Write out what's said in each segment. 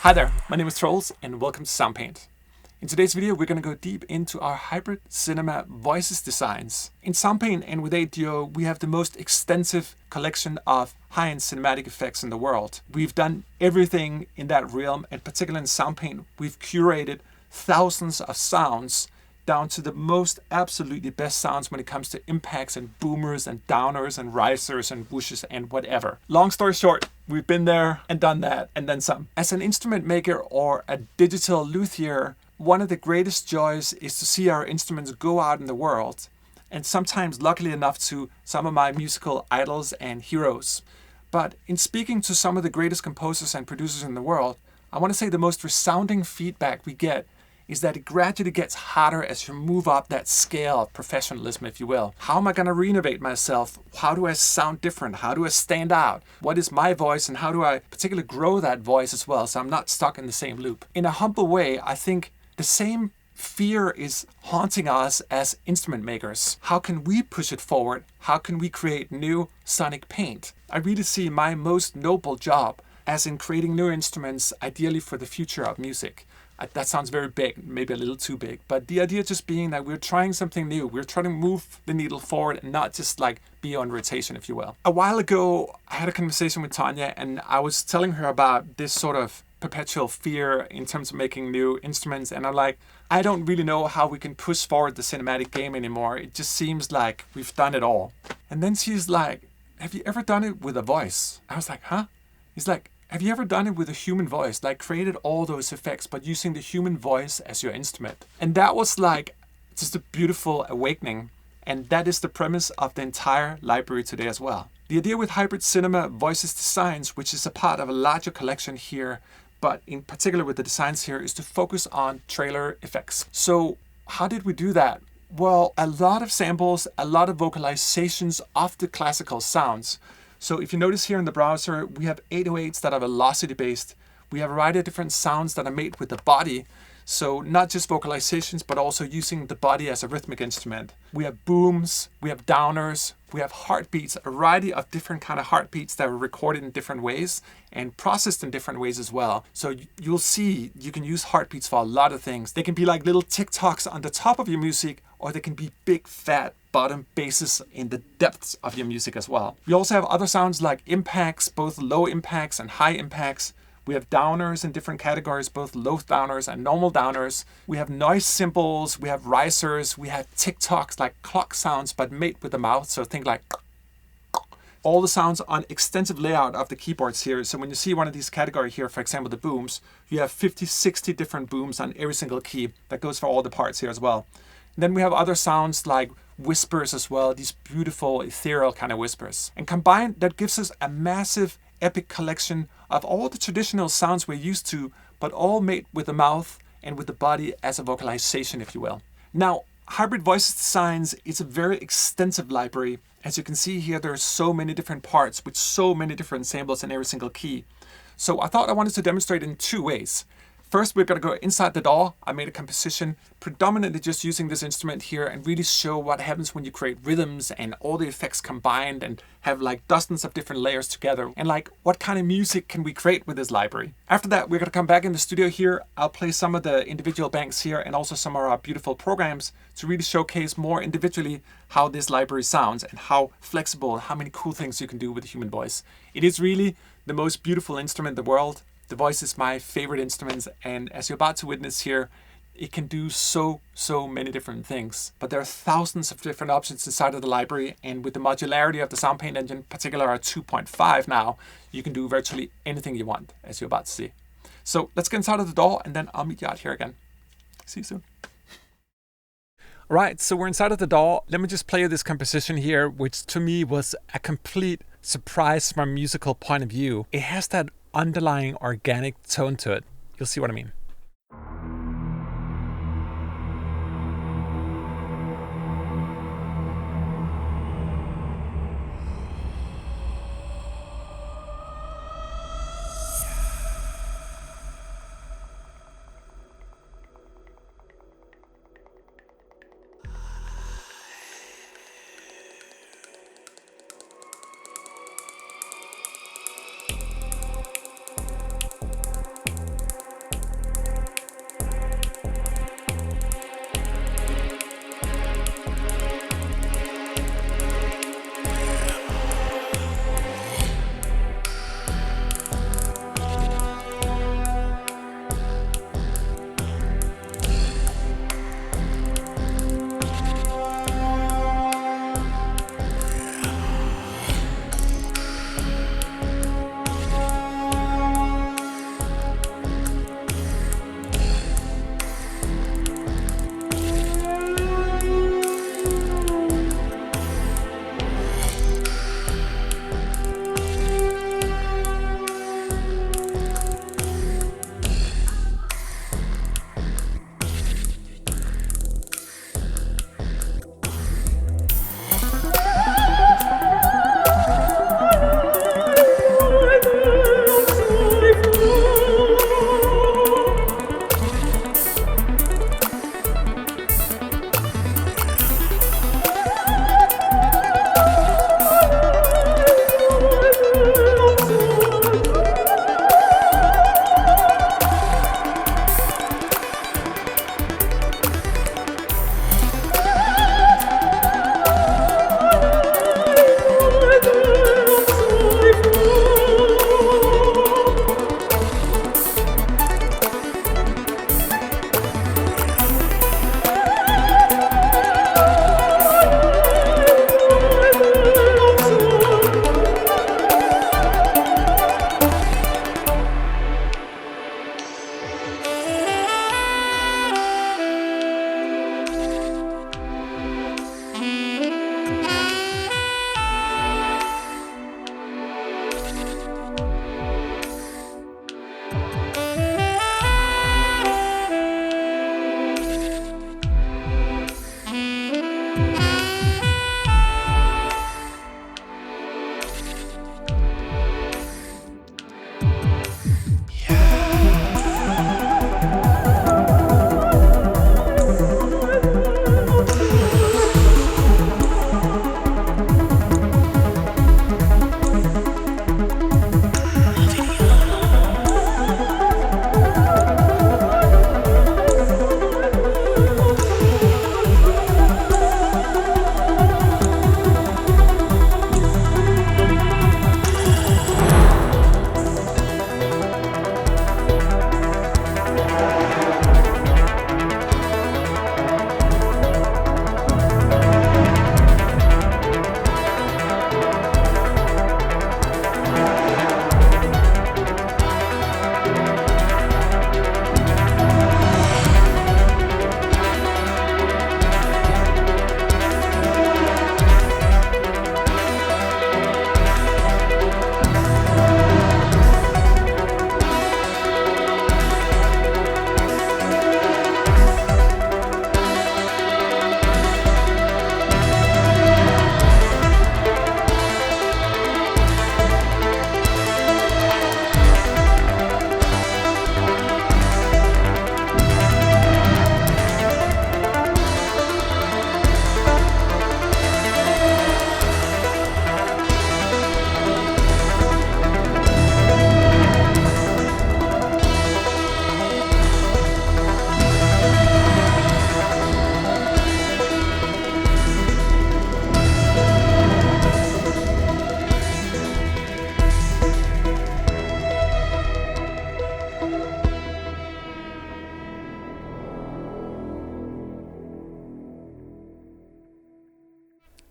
Hi there, my name is Troels and welcome to Soundpaint. In today's video, we're going to go deep into our hybrid cinema voices designs. In Soundpaint and with ADO, we have the most extensive collection of high-end cinematic effects in the world. We've done everything in that realm, and particularly in Soundpaint, we've curated thousands of sounds down to the most absolutely best sounds when it comes to impacts and boomers and downers and risers and whooshes and whatever. Long story short, we've been there and done that and then some. As an instrument maker or a digital luthier, one of the greatest joys is to see our instruments go out in the world, and sometimes luckily enough to some of my musical idols and heroes. But in speaking to some of the greatest composers and producers in the world, I want to say the most resounding feedback we get is that it gradually gets harder as you move up that scale of professionalism, if you will. How am I going to renovate myself? How do I sound different? How do I stand out? What is my voice, and how do I particularly grow that voice as well so I'm not stuck in the same loop? In a humble way, I think the same fear is haunting us as instrument makers. How can we push it forward? How can we create new sonic paint? I really see my most noble job as in creating new instruments, ideally for the future of music. That sounds very big, maybe a little too big, but the idea just being that we're trying something new. We're trying to move the needle forward and not just like be on rotation, if you will. A while ago, I had a conversation with Tanya and I was telling her about this sort of perpetual fear in terms of making new instruments. And I'm like, I don't really know how we can push forward the cinematic game anymore. It just seems like we've done it all. And then she's like, have you ever done it with a voice? I was like, huh? He's like, have you ever done it with a human voice? Like created all those effects, but using the human voice as your instrument. And that was like just a beautiful awakening. And that is the premise of the entire library today as well. The idea with hybrid cinema voices designs, which is a part of a larger collection here, but in particular with the designs here, is to focus on trailer effects. So how did we do that? Well, a lot of samples, a lot of vocalizations of the classical sounds. So if you notice here in the browser, we have 808s that are velocity based. We have a variety of different sounds that are made with the body. So not just vocalizations, but also using the body as a rhythmic instrument. We have booms, we have downers, we have heartbeats, a variety of different kind of heartbeats that are recorded in different ways and processed in different ways as well. So you'll see you can use heartbeats for a lot of things. They can be like little TikToks on the top of your music, or they can be big fat bottom basses in the depths of your music as well. We also have other sounds like impacts, both low impacts and high impacts. We have downers in different categories, both low downers and normal downers. We have noise cymbals, we have risers, we have TikToks like clock sounds but made with the mouth, so think like all the sounds on extensive layout of the keyboards here. So when you see one of these categories here, for example, the booms, you have 50, 60 different booms on every single key. That goes for all the parts here as well. And then we have other sounds like whispers as well, these beautiful ethereal kind of whispers. And combined, that gives us a massive epic collection of all the traditional sounds we're used to, but all made with the mouth and with the body as a vocalization, if you will. Now, hybrid voices designs is a very extensive library. As you can see here, there are so many different parts with so many different samples in every single key. So I thought I wanted to demonstrate in two ways. First, we're going to go inside the DAW. I made a composition predominantly just using this instrument here and really show what happens when you create rhythms and all the effects combined and have like dozens of different layers together, and like what kind of music can we create with this library. After that, we're going to come back in the studio here. I'll play some of the individual banks here and also some of our beautiful programs to really showcase more individually how this library sounds and how flexible, how many cool things you can do with the human voice. It is really the most beautiful instrument in the world. The voice is my favorite instrument, and as you're about to witness here, it can do so many different things. But there are thousands of different options inside of the library, and with the modularity of the Soundpaint engine, particularly our 2.5 now, you can do virtually anything you want, as you're about to see. So let's get inside of the DAW, and then I'll meet you out here again. See you soon. All right, so we're inside of the DAW. Let me just play you this composition here, which to me was a complete surprise from a musical point of view. It has that underlying organic tone to it. You'll see what I mean.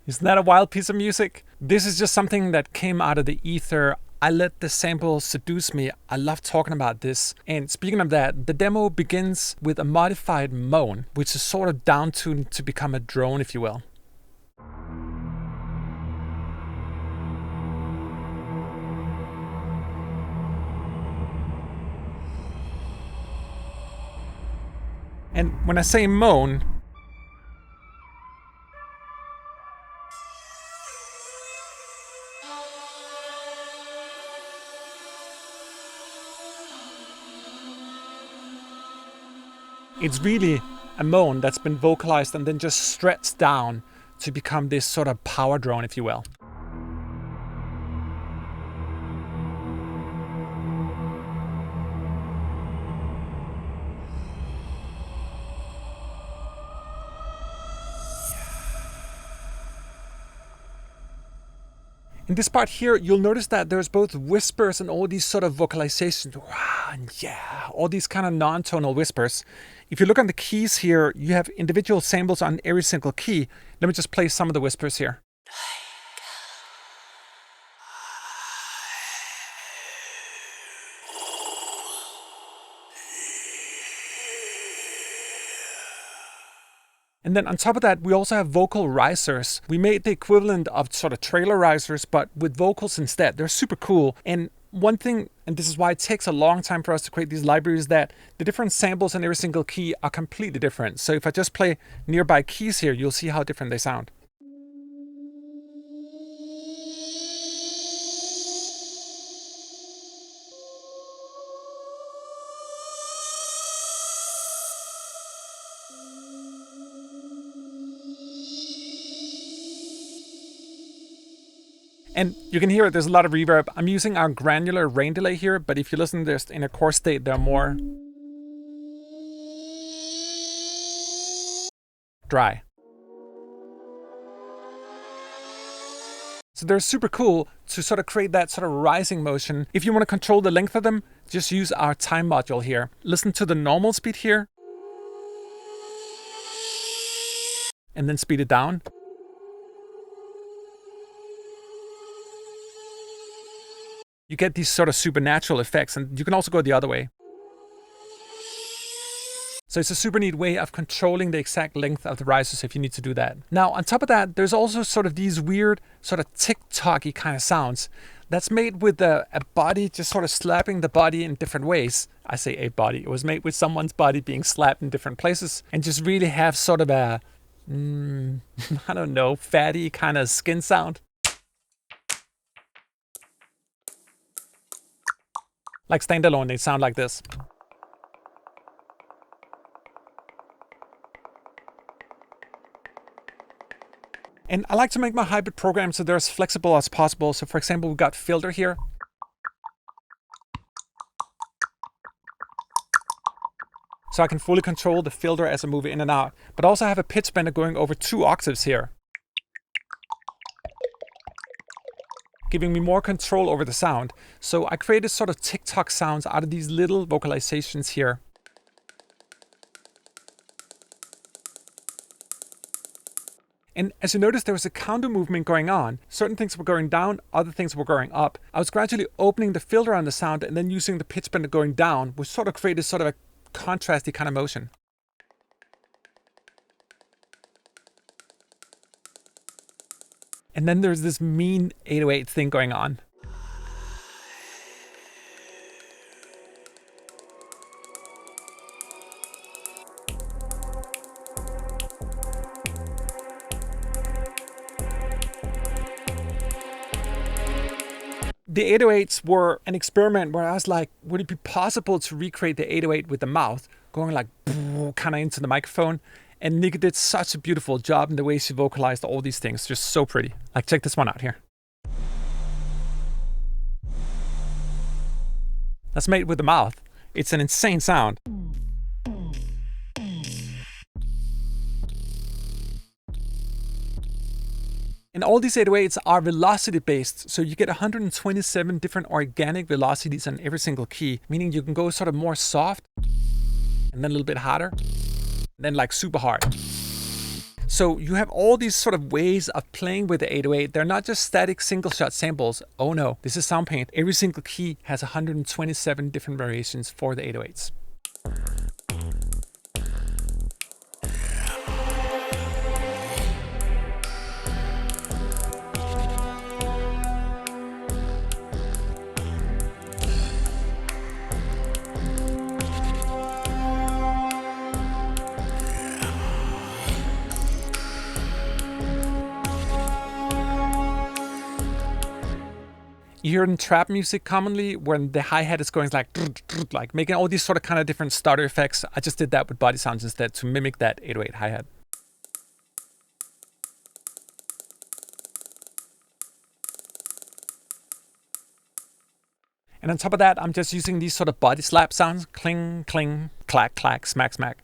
Isn't that a wild piece of music? This is just something that came out of the ether. I let the sample seduce me. I love talking about this. And speaking of that, the demo begins with a modified moan, which is sort of down-tuned to become a drone, if you will. And when I say moan, it's really a moan that's been vocalized and then just stretched down to become this sort of power drone, if you will. In this part here, you'll notice that there's both whispers and all these sort of vocalizations. Wow, and yeah, all these kind of non-tonal whispers. If you look on the keys here, you have individual cymbals on every single key. Let me just play some of the whispers here. And then on top of that, we also have vocal risers. We made the equivalent of sort of trailer risers, but with vocals instead. They're super cool. And one thing, and this is why it takes a long time for us to create these libraries, that the different samples in every single key are completely different. So if I just play nearby keys here, you'll see how different they sound. And you can hear it, there's a lot of reverb. I'm using our granular rain delay here, but if you listen to this in a coarse state, they're more dry. So they're super cool to sort of create that sort of rising motion. If you want to control the length of them, just use our time module here. Listen to the normal speed here. And then speed it down. You get these sort of supernatural effects, and you can also go the other way. So it's a super neat way of controlling the exact length of the risers if you need to do that. Now, on top of that, there's also sort of these weird sort of tick-tocky kind of sounds. That's made with a body just sort of slapping the body in different ways. I say a body. It was made with someone's body being slapped in different places and just really have sort of a, I don't know, fatty kind of skin sound. Like standalone, they sound like this. And I like to make my hybrid program so they're as flexible as possible. So for example, we've got filter here. So I can fully control the filter as I move it in and out. But also have a pitch bender going over 2 octaves here, giving me more control over the sound. So I created sort of tick-tock sounds out of these little vocalizations here. And as you notice, there was a counter movement going on. Certain things were going down, other things were going up. I was gradually opening the filter on the sound and then using the pitch bender going down, which sort of created sort of a contrasty kind of motion. And then there's this mean 808 thing going on. The 808s were an experiment where I was like, would it be possible to recreate the 808 with the mouth, going like kind of into the microphone? And Nika did such a beautiful job in the way she vocalized all these things. Just so pretty. Like, check this one out here. That's made with the mouth. It's an insane sound. And all these 808s are velocity based, so you get 127 different organic velocities on every single key, meaning you can go sort of more soft, and then a little bit harder, and then like super hard. So you have all these sort of ways of playing with the 808. They're not just static single shot samples. Oh no, this is Soundpaint. Every single key has 127 different variations for the 808s. You hear in trap music commonly when the hi-hat is going like making all these sort of kind of different starter effects. I just did that with body sounds instead to mimic that 808 hi-hat. And on top of that, I'm just using these sort of body slap sounds. Cling, cling, clack, clack, smack, smack.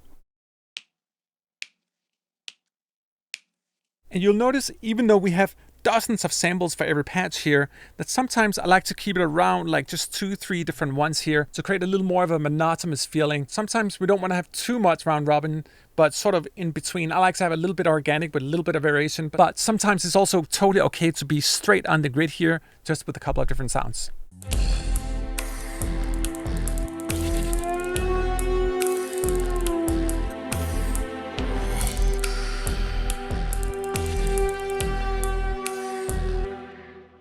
And you'll notice, even though we have dozens of samples for every patch here, that sometimes I like to keep it around like just 2-3 different ones here to create a little more of a monotonous feeling. Sometimes we don't want to have too much round robin, but sort of in between. I like to have a little bit organic with a little bit of variation, but sometimes it's also totally okay to be straight on the grid here, just with a couple of different sounds.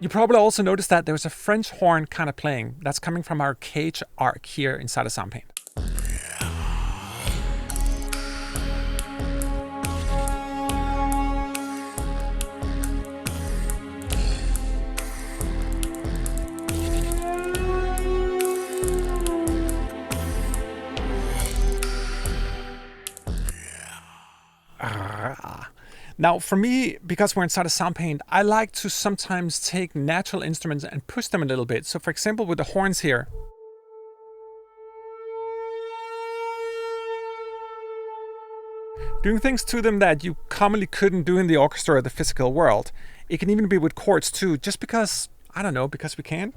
You probably also noticed that there was a French horn kind of playing. That's coming from our cage arc here inside of Soundpaint. Now, for me, because we're inside of Soundpaint, I like to sometimes take natural instruments and push them a little bit. So for example, with the horns here, doing things to them that you commonly couldn't do in the orchestra or the physical world. It can even be with chords too, just because, I don't know, because we can.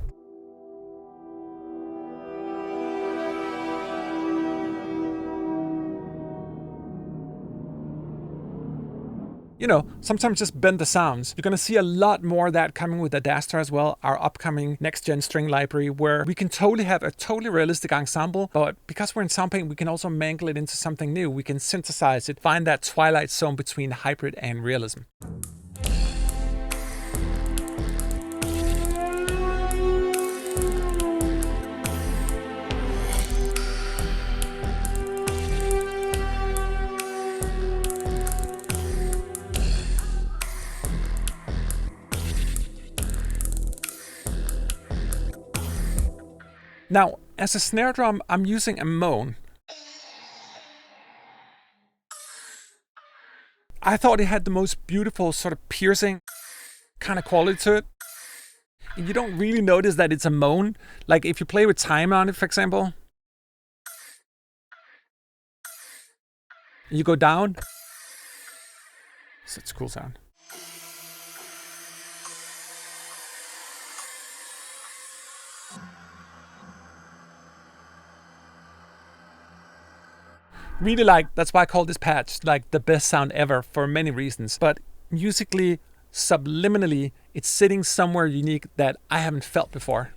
You know, sometimes just bend the sounds. You're gonna see a lot more of that coming with Adastra as well, our upcoming next-gen string library, where we can totally have a totally realistic ensemble, but because we're in Soundpaint, we can also mangle it into something new. We can synthesize it, find that twilight zone between hybrid and realism. Now, as a snare drum, I'm using a moan. I thought it had the most beautiful sort of piercing kind of quality to it. And you don't really notice that it's a moan. Like if you play with time on it, for example, you go down. Such a cool sound. Really that's why I call this patch like the best sound ever for many reasons. But musically, subliminally, it's sitting somewhere unique that I haven't felt before.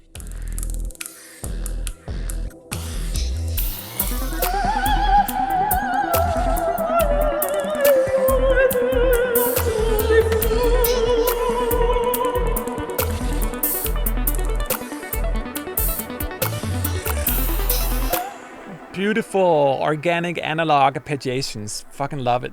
Beautiful organic analog arpeggiations. Fucking love it.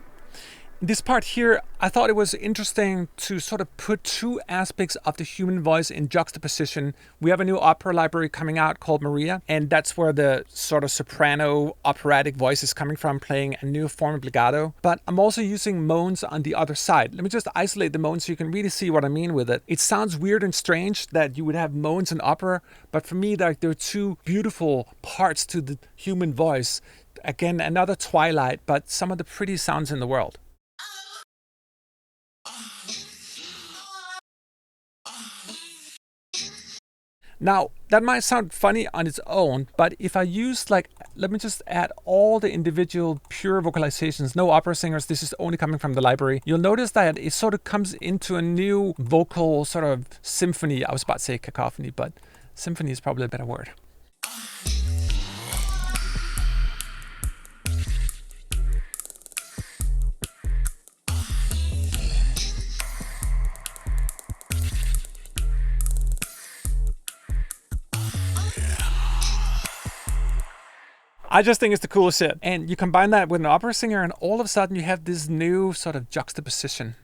This part here, I thought it was interesting to sort of put two aspects of the human voice in juxtaposition. We have a new opera library coming out called Maria, and that's where the sort of soprano operatic voice is coming from, playing a new form of legato. But I'm also using moans on the other side. Let me just isolate the moans so you can really see what I mean with it. It sounds weird and strange that you would have moans in opera, but for me, there are two beautiful parts to the human voice. Again, another twilight, but some of the prettiest sounds in the world. Now, that might sound funny on its own, but if I use let me just add all the individual pure vocalizations, no opera singers, this is only coming from the library, you'll notice that it sort of comes into a new vocal sort of symphony. I was about to say cacophony, but symphony is probably a better word. I just think it's the coolest shit. And you combine that with an opera singer and all of a sudden you have this new sort of juxtaposition.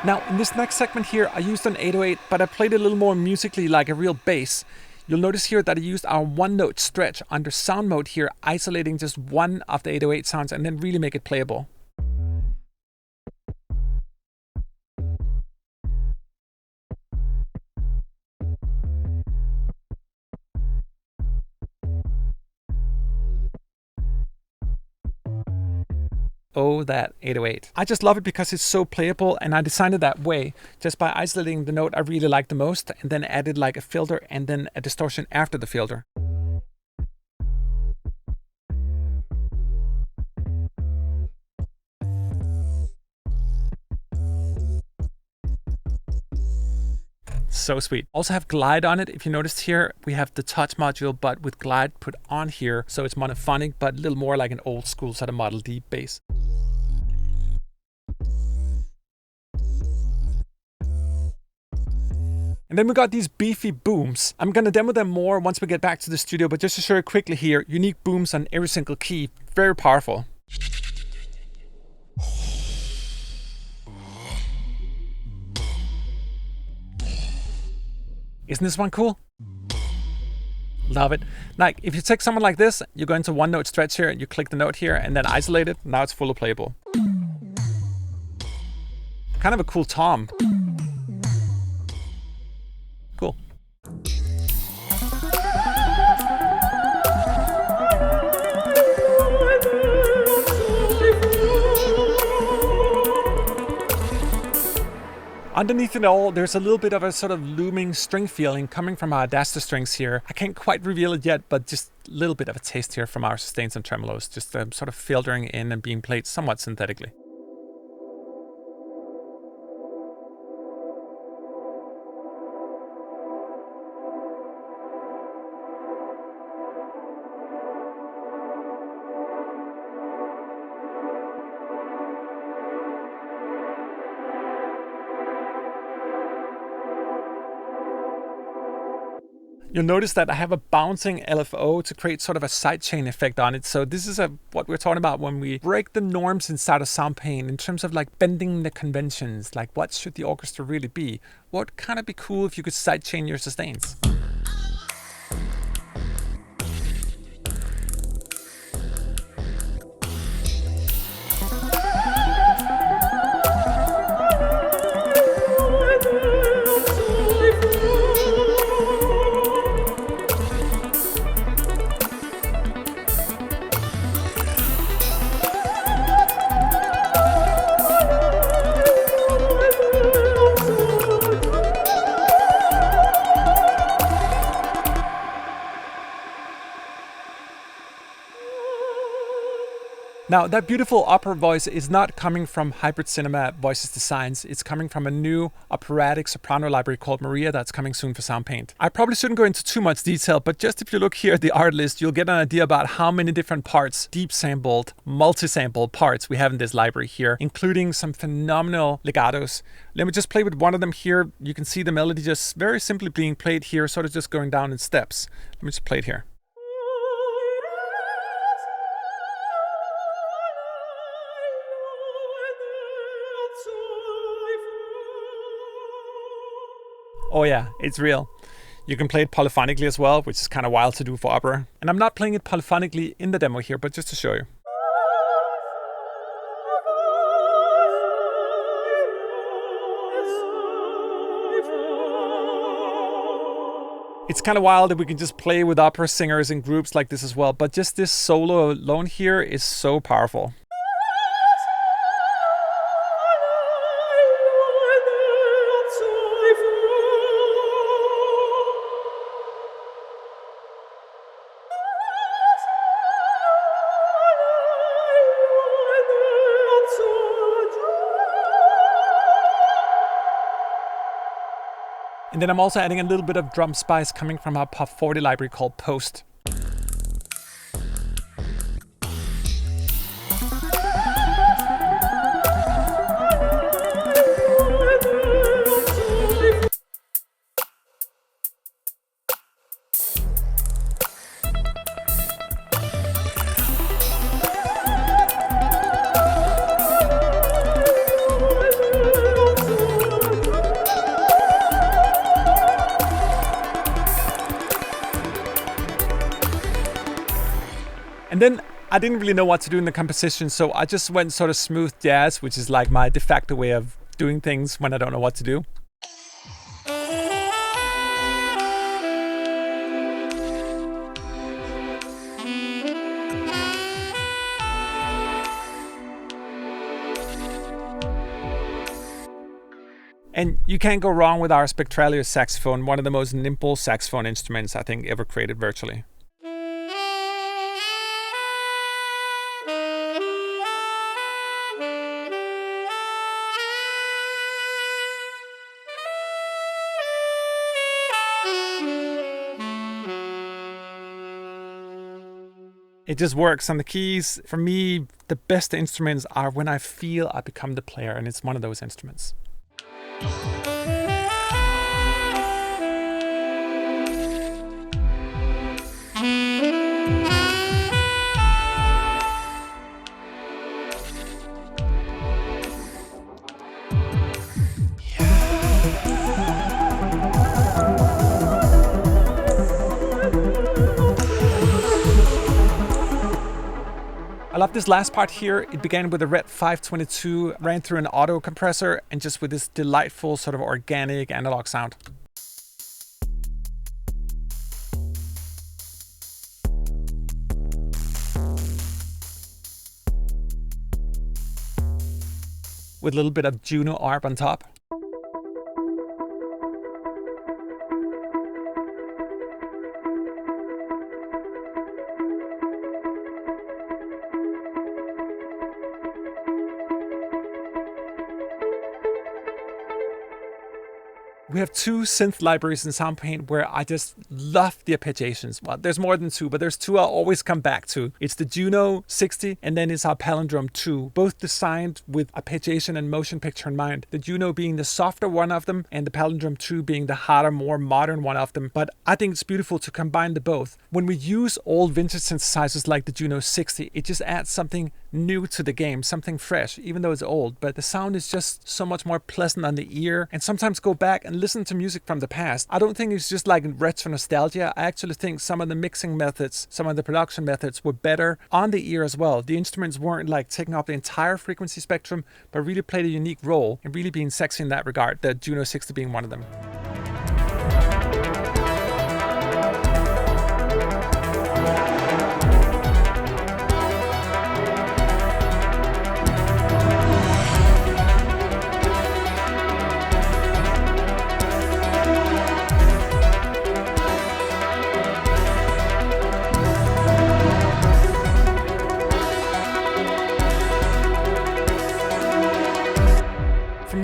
Now, in this next segment here, I used an 808, but I played it a little more musically like a real bass. You'll notice here that I used our one-note stretch under sound mode here, isolating just one of the 808 sounds and then really make it playable. Oh, that 808. I just love it because it's so playable, and I designed it that way just by isolating the note I really like the most and then added like a filter and then a distortion after the filter. So sweet. Also have glide on it. If you noticed here, we have the touch module, but with glide put on here. So it's monophonic, but a little more like an old school sort of Model D bass. And then we got these beefy booms. I'm gonna demo them more once we get back to the studio, but just to show you quickly here, unique booms on every single key. Very powerful. Isn't this one cool? Love it. Like, if you take someone like this, you go into one note stretch here, and you click the note here, and then isolate it. Now it's fully playable. Kind of a cool tom. Cool. Underneath it all, there's a little bit of a sort of looming string feeling coming from our Daster strings here. I can't quite reveal it yet, but just a little bit of a taste here from our sustains and tremolos, just sort of filtering in and being played somewhat synthetically. You'll notice that I have a bouncing LFO to create sort of a sidechain effect on it. So this is what we're talking about when we break the norms inside of Soundpaint in terms of like bending the conventions. Like, what should the orchestra really be? What would kind of be cool if you could sidechain your sustains? Now, that beautiful opera voice is not coming from Hybrid Cinema Voices Designs. It's coming from a new operatic soprano library called Maria that's coming soon for Soundpaint. I probably shouldn't go into too much detail, but just if you look here at the art list, you'll get an idea about how many different parts, deep sampled, multi-sampled parts we have in this library here, including some phenomenal legatos. Let me just play with one of them here. You can see the melody just very simply being played here, sort of just going down in steps. Let me just play it here. Oh yeah, it's real. You can play it polyphonically as well, which is kind of wild to do for opera. And I'm not playing it polyphonically in the demo here, but just to show you. It's kind of wild that we can just play with opera singers in groups like this as well, but just this solo alone here is so powerful. And then I'm also adding a little bit of drum spice coming from our Pop 40 library called Post. And then I didn't really know what to do in the composition, so I just went sort of smooth jazz, which is like my de facto way of doing things when I don't know what to do. And you can't go wrong with our Spectralio saxophone, one of the most nimble saxophone instruments I think ever created virtually. It just works on the keys. For me, the best instruments are when I feel I become the player, and it's one of those instruments. I love this last part here. It began with a red 522, ran through an auto compressor, and just with this delightful sort of organic analog sound. With a little bit of Juno arp on top. We have two synth libraries in Soundpaint where I just love the arpeggiations. Well, there's more than two, but there's two I'll always come back to. It's the Juno 60 and then it's our Palindrome 2, both designed with arpeggiation and motion picture in mind. The Juno being the softer one of them and the Palindrome 2 being the harder, more modern one of them. But I think it's beautiful to combine the both. When we use old vintage synthesizers like the Juno 60, it just adds something new to the game, something fresh, even though it's old. But the sound is just so much more pleasant on the ear. And sometimes go back and listen to music from the past. I don't think it's just like retro nostalgia. I actually think some of the mixing methods, some of the production methods were better on the ear as well. The instruments weren't like taking up the entire frequency spectrum, but really played a unique role and really being sexy in that regard, the Juno 60 being one of them.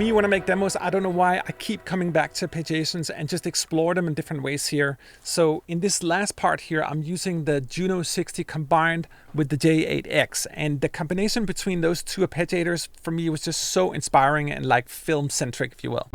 When I make demos, I don't know why I keep coming back to arpeggiations and just explore them in different ways here. So in this last part here, I'm using the Juno 60 combined with the J8X, and the combination between those two arpeggiators for me was just so inspiring and like film centric, if you will.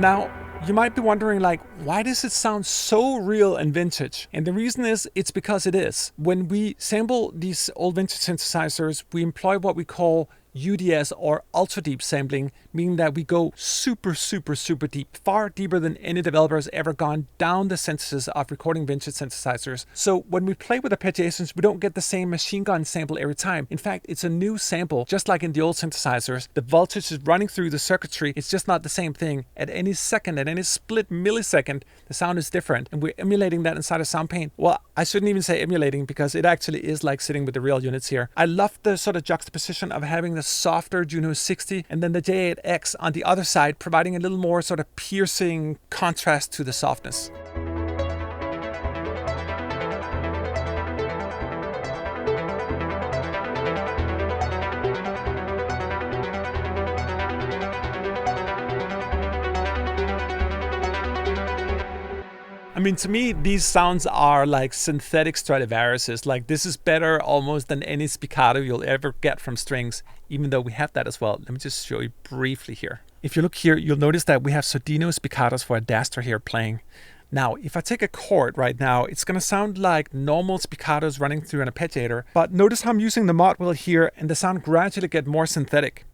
Now, you might be wondering, like, why does it sound so real and vintage? And the reason is, it's because it is. When we sample these old vintage synthesizers, we employ what we call UDS, or ultra deep sampling, meaning that we go super deep, far deeper than any developer has ever gone down the synthesis of recording vintage synthesizers. So when we play with arpeggiations, we don't get the same machine gun sample every time. In fact, it's a new sample, just like in the old synthesizers. The voltage is running through the circuitry. It's just not the same thing. At any second, at any split millisecond, the sound is different. And we're emulating that inside of Soundpaint. Well, I shouldn't even say emulating, because it actually is like sitting with the real units here. I love the sort of juxtaposition of having the softer Juno 60 and then the J8X on the other side, providing a little more sort of piercing contrast to the softness. I mean, to me, these sounds are like synthetic Stradivariuses. Like, this is better almost than any spiccato you'll ever get from strings, even though we have that as well. Let me just show you briefly here. If you look here, you'll notice that we have Sordino spiccatos for a Dastra here playing. Now, if I take a chord right now, it's going to sound like normal spiccatos running through an arpeggiator. But notice how I'm using the mod wheel here, and the sound gradually get more synthetic.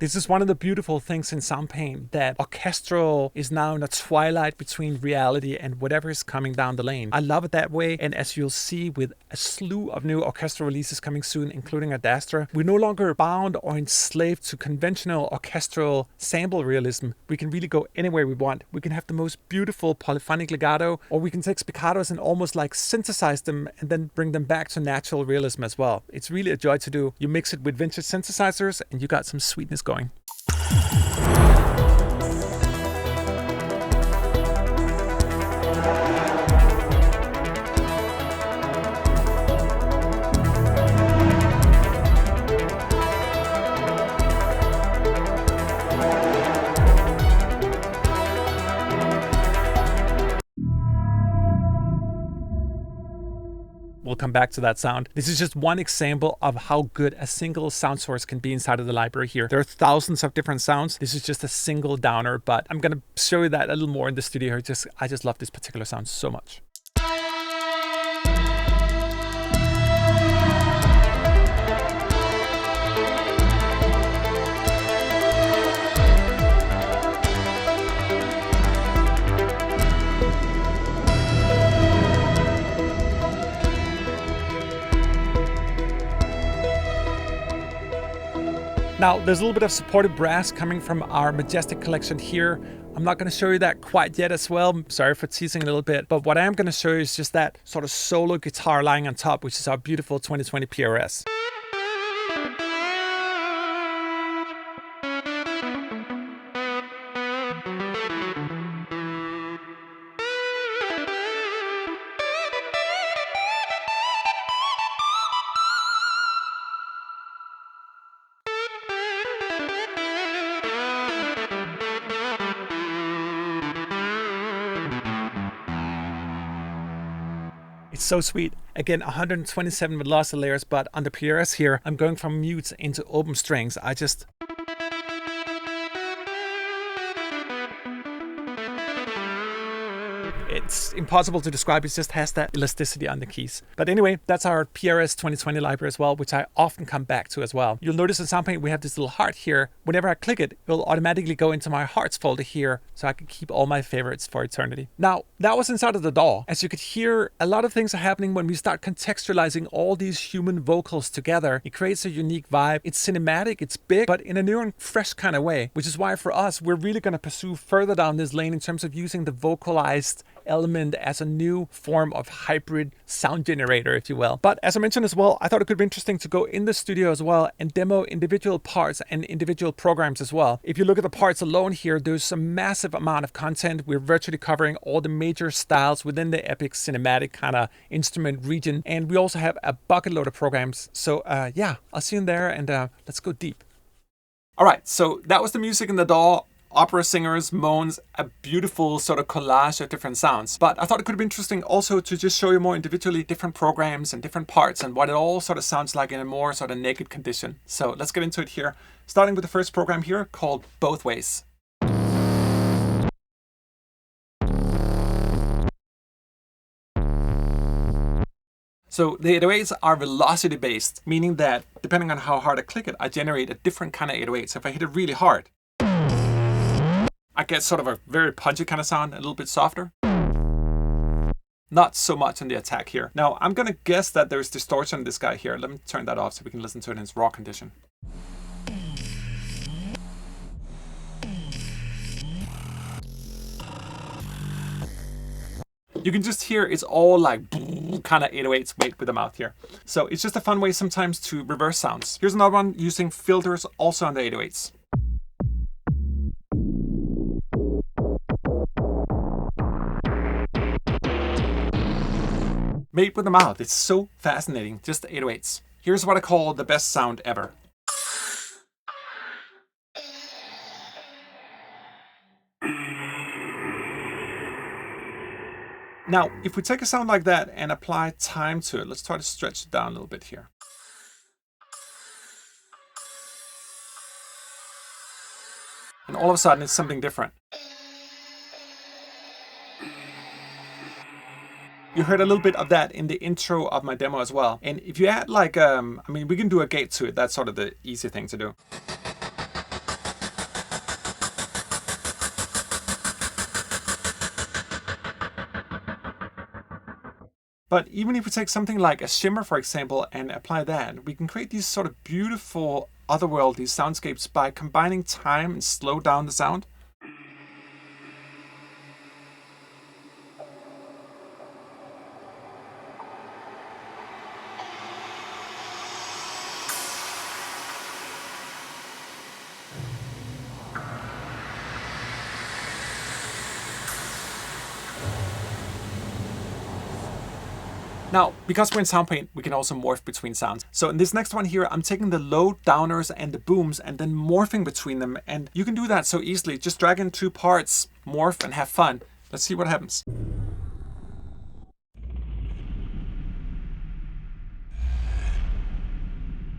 This is one of the beautiful things in Soundpaint, that orchestral is now in a twilight between reality and whatever is coming down the lane. I love it that way, and as you'll see with a slew of new orchestral releases coming soon, including a Dastra, we're no longer bound or enslaved to conventional orchestral sample realism. We can really go anywhere we want. We can have the most beautiful polyphonic legato, or we can take spiccatos and almost like synthesize them and then bring them back to natural realism as well. It's really a joy to do. You mix it with vintage synthesizers and you got some sweetness going. We'll come back to that sound. This is just one example of how good a single sound source can be inside of the library here. There are thousands of different sounds. This is just a single downer, but I'm going to show you that a little more in the studio here. I just love this particular sound so much. Now, there's a little bit of supported brass coming from our Majestic collection here. I'm not going to show you that quite yet as well. I'm sorry for teasing a little bit. But what I am going to show you is just that sort of solo guitar lying on top, which is our beautiful 2020 PRS. It's so sweet. Again, 127 velocity layers, but on the PRS here, I'm going from mutes into open strings. It's impossible to describe. It just has that elasticity on the keys. But anyway, that's our PRS 2020 library as well, which I often come back to as well. You'll notice in Soundpaint we have this little heart here. Whenever I click it, it'll automatically go into my hearts folder here, so I can keep all my favorites for eternity. Now, that was inside of the DAW. As you could hear, a lot of things are happening when we start contextualizing all these human vocals together. It creates a unique vibe. It's cinematic, it's big, but in a new and fresh kind of way, which is why for us, we're really going to pursue further down this lane in terms of using the vocalized element as a new form of hybrid sound generator, if you will. But as I mentioned as well, I thought it could be interesting to go in the studio as well and demo individual parts and individual programs as well. If you look at the parts alone here, there's a massive amount of content. We're virtually covering all the major styles within the epic cinematic kind of instrument region. And we also have a bucket load of programs. So yeah, I'll see you in there, and let's go deep. All right, so that was the music in the DAW. opera singers, moans, a beautiful sort of collage of different sounds. But I thought it could be interesting also to just show you more individually different programs and different parts and what it all sort of sounds like in a more sort of naked condition. So let's get into it here, starting with the first program here called Both Ways. So the 808s are velocity based, meaning that depending on how hard I click it, I generate a different kind of 808. So if I hit it really hard, I get sort of a very punchy kind of sound, a little bit softer. Not so much on the attack here. Now I'm gonna guess that there's distortion in this guy here. Let me turn that off so we can listen to it in its raw condition. You can just hear it's all like kind of 808s weight with the mouth here. So it's just a fun way sometimes to reverse sounds. Here's another one using filters also on the 808s. Made with the mouth. It's so fascinating. Just the 808s. Here's what I call the best sound ever. Now, if we take a sound like that and apply time to it, let's try to stretch it down a little bit here. And all of a sudden, it's something different. You heard a little bit of that in the intro of my demo as well. And if you add like, I mean, we can do a gate to it. That's sort of the easy thing to do. But even if we take something like a shimmer, for example, and apply that, we can create these sort of beautiful otherworldly soundscapes by combining time and slow down the sound. Now, because we're in Soundpaint, we can also morph between sounds. So in this next one here, I'm taking the low downers and the booms and then morphing between them. And you can do that so easily. Just drag in 2 parts, morph, and have fun. Let's see what happens.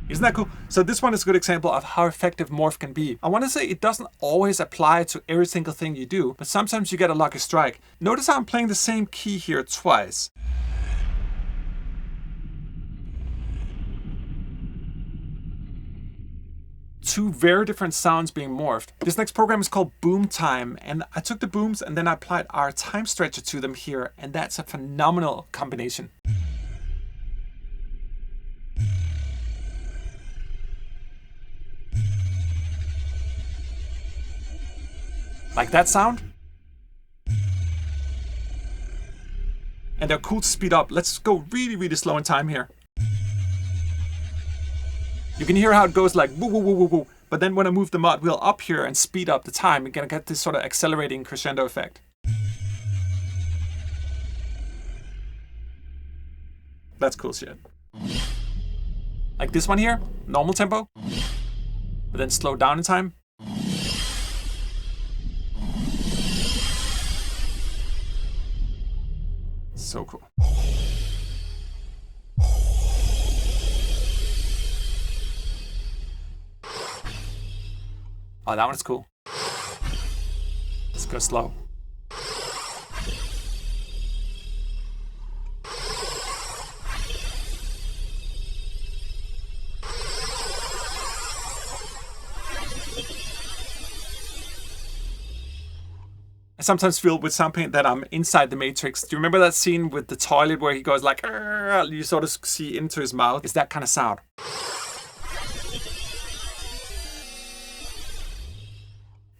Isn't that cool? So this one is a good example of how effective morph can be. I want to say it doesn't always apply to every single thing you do, but sometimes you get a lucky strike. Notice how I'm playing the same key here twice. Two very different sounds being morphed. This next program is called Boom Time, and I took the booms and then I applied our time stretcher to them here, and that's a phenomenal combination. Like that sound? And they're cool to speed up. Let's go really, really slow in time here. You can hear how it goes like woo, woo, woo, woo, woo. But then when I move the mod wheel up here and speed up the time, you're gonna get this sort of accelerating crescendo effect. That's cool shit. Like this one here, normal tempo, but then slow down in time. So cool. Oh, that one's cool. Let's go slow. I sometimes feel with Soundpaint that I'm inside the Matrix. Do you remember that scene with the toilet where he goes like, you sort of see into his mouth? It's that kind of sound.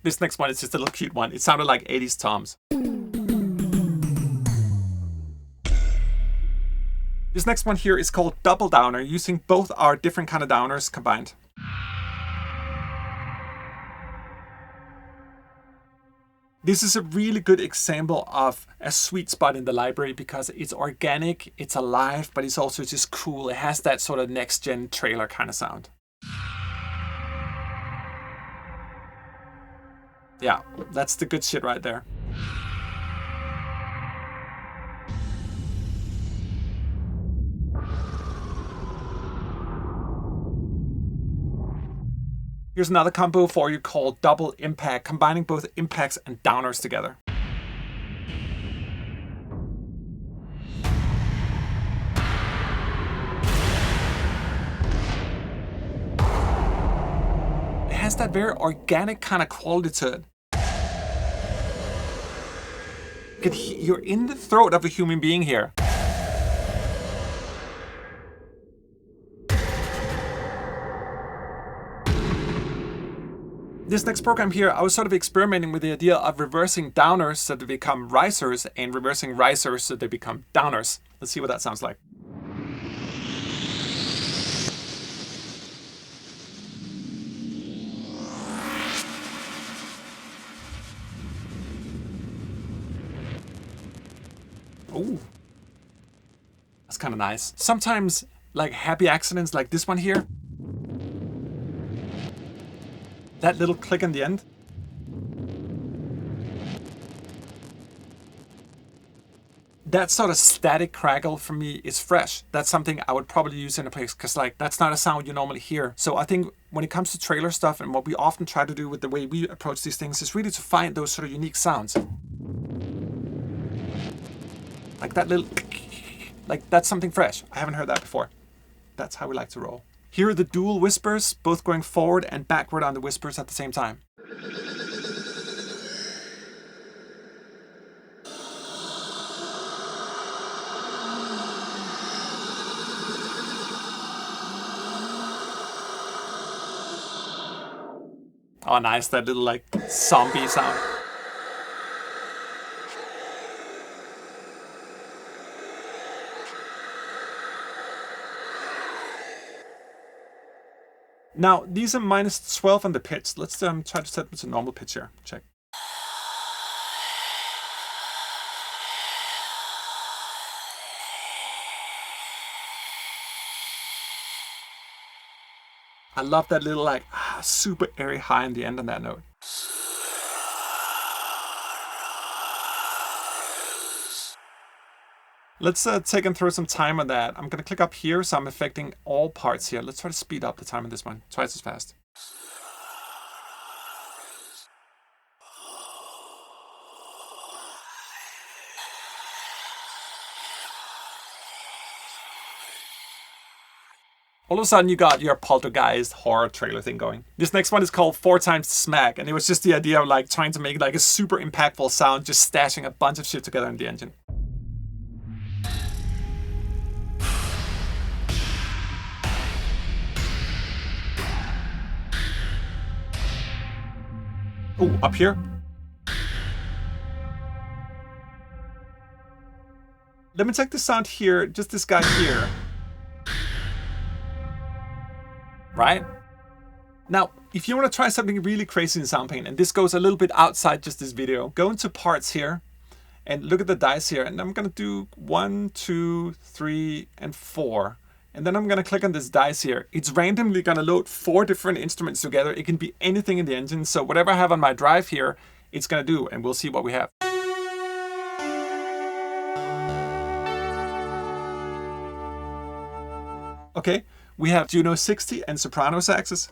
This next one is just a little cute one. It sounded like 80s toms. This next one here is called Double Downer, using both our different kind of downers combined. This is a really good example of a sweet spot in the library because it's organic, it's alive, but it's also just cool. It has that sort of next-gen trailer kind of sound. Yeah, that's the good shit right there. Here's another combo for you called double impact, combining both impacts and downers together. It has that very organic kind of quality to it. You're in the throat of a human being here. This next program here, I was sort of experimenting with the idea of reversing downers so they become risers and reversing risers so they become downers. Let's see what that sounds like. Ooh, that's kind of nice. Sometimes, like happy accidents like this one here, that little click in the end, that sort of static crackle for me is fresh. That's something I would probably use in a place because like that's not a sound you normally hear. So I think when it comes to trailer stuff and what we often try to do with the way we approach these things is really to find those sort of unique sounds. Like that little, like that's something fresh. I haven't heard that before. That's how we like to roll. Here are the dual whispers, both going forward and backward on the whispers at the same time. Oh, nice, that little like zombie sound. Now, these are -12 on the pitch. Let's try to set them to normal pitch here. Check. I love that little like super airy high in the end on that note. Let's take and throw some time on that. I'm gonna click up here, so I'm affecting all parts here. Let's try to speed up the time on this one, twice as fast. All of a sudden you got your Poltergeist horror trailer thing going. This next one is called 4 times the smack, and it was just the idea of like trying to make like a super impactful sound, just stashing a bunch of shit together in the engine. Oh, up here. Let me take the sound here, just this guy here. Right? Now, if you want to try something really crazy in Soundpaint, and this goes a little bit outside just this video, go into parts here and look at the dice here. And I'm going to do 1, 2, 3, and 4. And then I'm going to click on this dice here. It's randomly going to load 4 different instruments together. It can be anything in the engine. So whatever I have on my drive here, it's going to do. And we'll see what we have. Okay, we have Juno 60 and soprano saxes.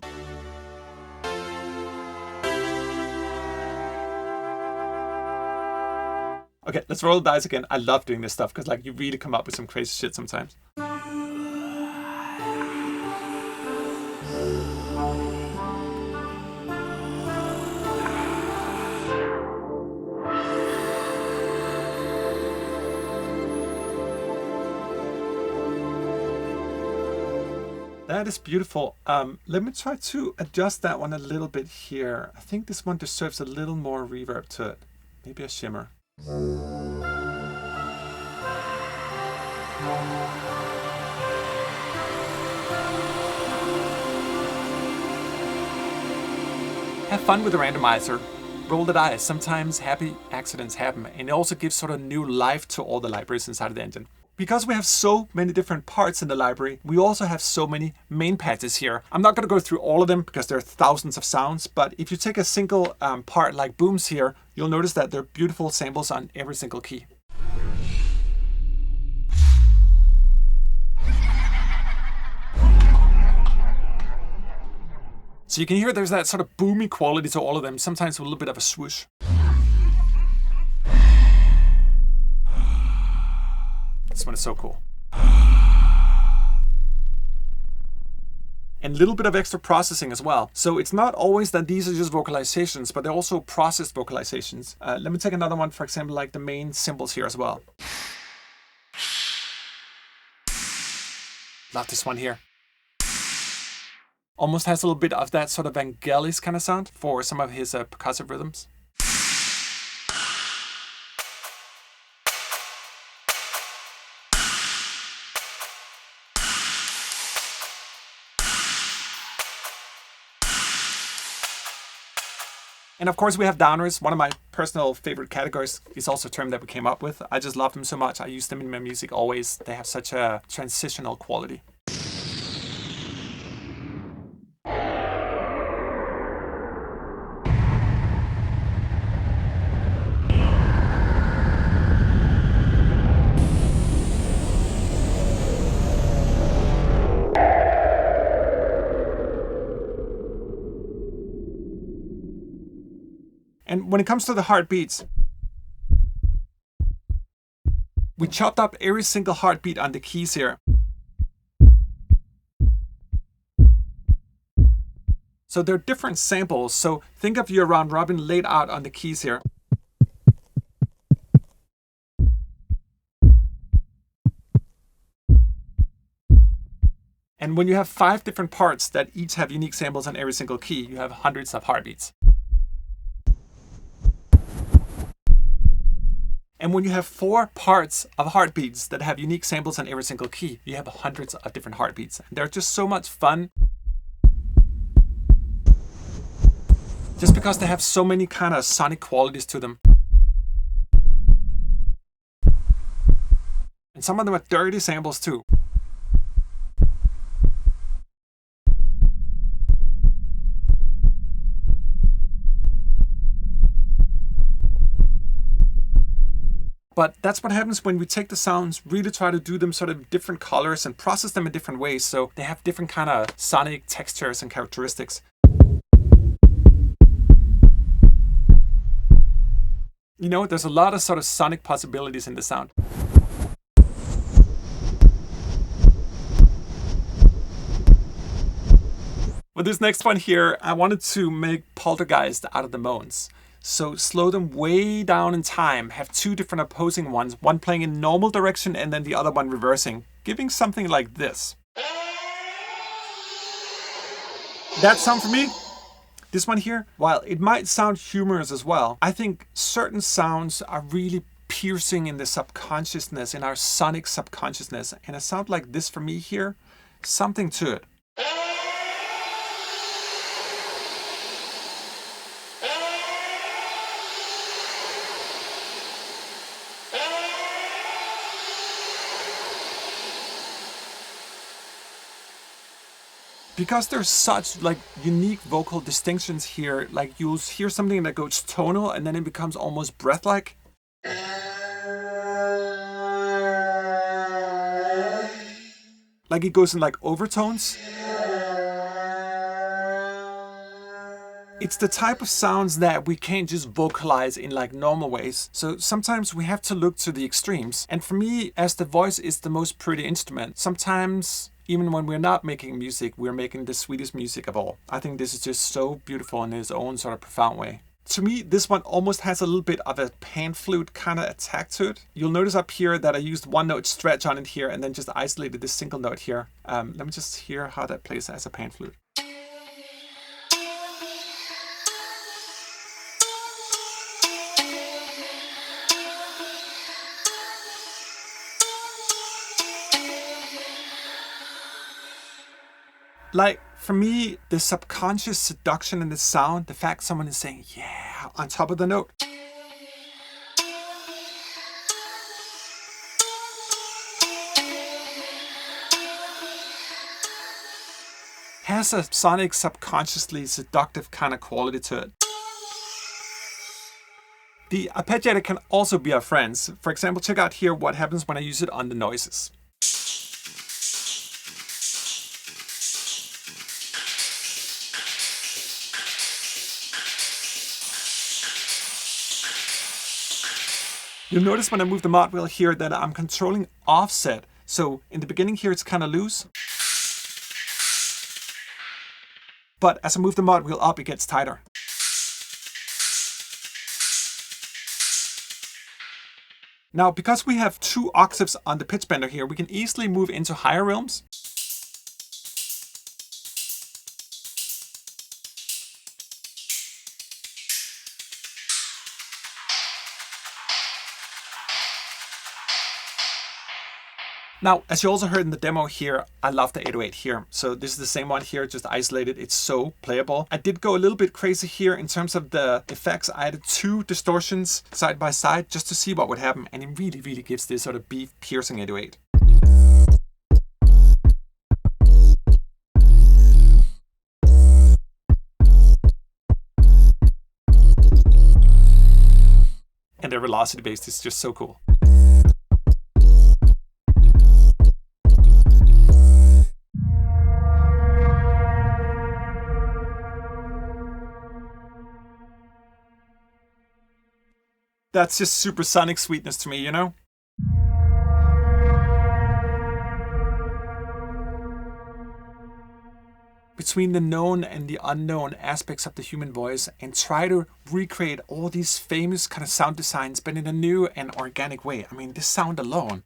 Okay, let's roll the dice again. I love doing this stuff because like you really come up with some crazy shit sometimes. That is beautiful. Let me try to adjust that one a little bit here. I think this one deserves a little more reverb to it. Maybe a shimmer. Have fun with the randomizer. Roll the dice. Sometimes happy accidents happen. And it also gives sort of new life to all the libraries inside of the engine. Because we have so many different parts in the library, we also have so many main patches here. I'm not going to go through all of them because there are thousands of sounds, but if you take a single part like booms here, you'll notice that there are beautiful samples on every single key. So you can hear there's that sort of boomy quality to all of them, sometimes with a little bit of a swoosh. This one is so cool. And a little bit of extra processing as well. So it's not always that these are just vocalizations, but they're also processed vocalizations. Let me take another one, for example, like the main cymbals here as well. Love this one here. Almost has a little bit of that sort of Vangelis kind of sound for some of his percussive rhythms. And of course we have downers. One of my personal favorite categories is also a term that we came up with. I just love them so much. I use them in my music always. They have such a transitional quality. And when it comes to the heartbeats, we chopped up every single heartbeat on the keys here. So there are different samples. So think of your round robin laid out on the keys here. And when you have 5 different parts that each have unique samples on every single key, you have hundreds of heartbeats. And when you have 4 parts of heartbeats that have unique samples on every single key, you have hundreds of different heartbeats. And they're just so much fun. Just because they have so many kind of sonic qualities to them. And some of them are dirty samples too. But that's what happens when we take the sounds, really try to do them sort of different colors and process them in different ways, so they have different kind of sonic textures and characteristics. You know, there's a lot of sort of sonic possibilities in the sound. With this next one here, I wanted to make Poltergeist out of the moans. So slow them way down in time, have 2 different opposing ones, one playing in normal direction and then the other one reversing, giving something like this. That sound for me? This one here, while it might sound humorous as well, I think certain sounds are really piercing in the subconsciousness, in our sonic subconsciousness, and a sound like this for me here, something to it. Because there's such like unique vocal distinctions here, like you'll hear something that goes tonal and then it becomes almost breath-like. Like it goes in like overtones. It's the type of sounds that we can't just vocalize in like normal ways. So sometimes we have to look to the extremes. And for me, as the voice is the most pretty instrument, sometimes even when we're not making music, we're making the sweetest music of all. I think this is just so beautiful in its own sort of profound way. To me, this one almost has a little bit of a pan flute kind of attack to it. You'll notice up here that I used 1 note stretch on it here and then just isolated this single note here. Let me just hear how that plays as a pan flute. Like, for me, the subconscious seduction in the sound, the fact someone is saying, yeah, on top of the note. has a sonic, subconsciously seductive kind of quality to it. The arpeggiator can also be our friends. For example, check out here what happens when I use it on the noises. You'll notice when I move the mod wheel here that I'm controlling offset. So in the beginning here it's kind of loose. But as I move the mod wheel up, it gets tighter. Now, because we have 2 octaves on the pitch bender here, we can easily move into higher realms. Now, as you also heard in the demo here, I love the 808 here. So this is the same one here, just isolated. It's so playable. I did go a little bit crazy here in terms of the effects. I added 2 distortions side by side just to see what would happen. And it really, really gives this sort of beef piercing 808. And the velocity bass is just so cool. That's just supersonic sweetness to me, you know? Between the known and the unknown aspects of the human voice, and try to recreate all these famous kind of sound designs, but in a new and organic way. I mean, this sound alone.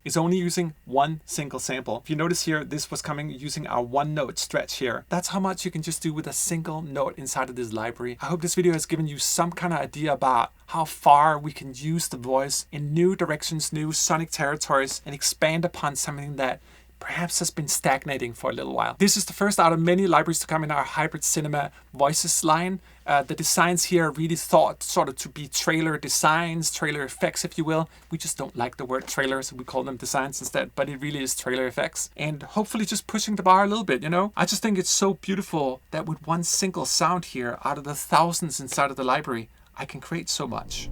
Is only using 1 single sample. If you notice here, this was coming using our 1-note stretch here. That's how much you can just do with a single note inside of this library. I hope this video has given you some kind of idea about how far we can use the voice in new directions, new sonic territories, and expand upon something that perhaps has been stagnating for a little while. This is the first out of many libraries to come in our hybrid cinema voices line. The designs here are really thought sort of to be trailer designs, trailer effects, if you will. We just don't like the word trailer, so we call them designs instead, but it really is trailer effects. And hopefully just pushing the bar a little bit, you know? I just think it's so beautiful that with 1 single sound here, out of the thousands inside of the library, I can create so much.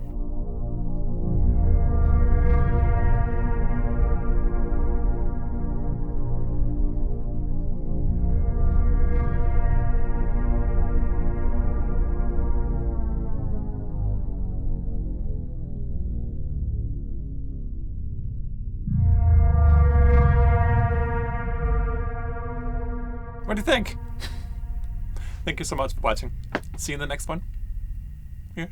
What do you think? Thank you so much for watching. See you in the next one. Yes.